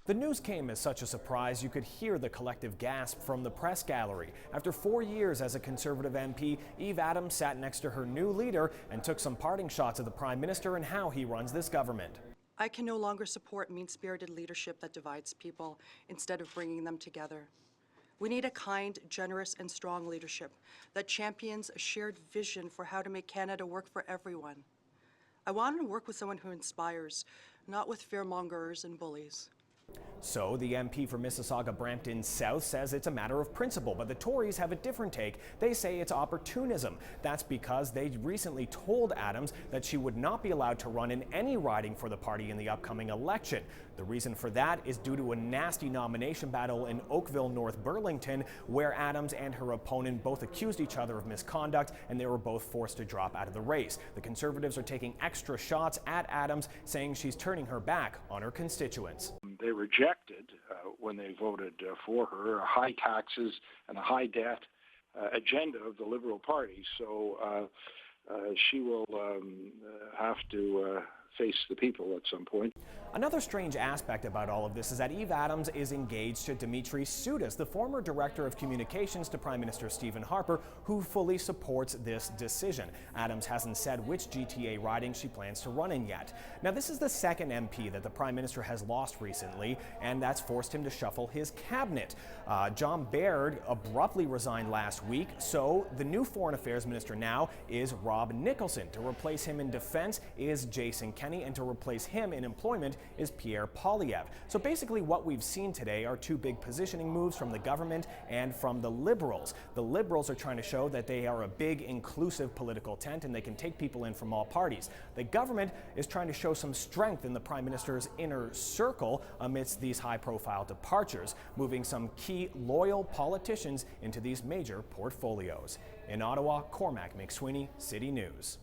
The news came as such a surprise you could hear the collective gasp from the press gallery. After 4 years as a Conservative MP, Eve Adams sat next to her new leader and took some parting shots of the Prime Minister and how he runs this government. I can no longer support mean-spirited leadership that divides people instead of bringing them together. We need a kind, generous, and strong leadership that champions a shared vision for how to make Canada work for everyone. I want to work with someone who inspires, not with fearmongers and bullies. So the MP for Mississauga-Brampton South says it's a matter of principle, but the Tories have a different take. They say it's opportunism. That's because they recently told Adams that she would not be allowed to run in any riding for the party in the upcoming election. The reason for that is due to a nasty nomination battle in Oakville, North Burlington, where Adams and her opponent both accused each other of misconduct, and they were both forced to drop out of the race. The Conservatives are taking extra shots at Adams, saying she's turning her back on her constituents. They rejected, when they voted for her, high taxes and a high debt agenda of the Liberal Party. So she will have to face the people at some point. Another strange aspect about all of this is that Eve Adams is engaged to Dimitri Soudis, the former Director of Communications to Prime Minister Stephen Harper, who fully supports this decision. Adams hasn't said which GTA riding she plans to run in yet. Now, this is the second MP that the Prime Minister has lost recently, and that's forced him to shuffle his cabinet. John Baird abruptly resigned last week, so the new Foreign Affairs Minister now is Rob Nicholson. To replace him in Defence is Jason Kenney, and to replace him in Employment is Pierre Poilievre. So basically what we've seen today are two big positioning moves from the government and from the Liberals. The Liberals are trying to show that they are a big inclusive political tent and they can take people in from all parties. The government is trying to show some strength in the Prime Minister's inner circle amidst these high-profile departures, moving some key loyal politicians into these major portfolios. In Ottawa, Cormac MacSweeney, City News.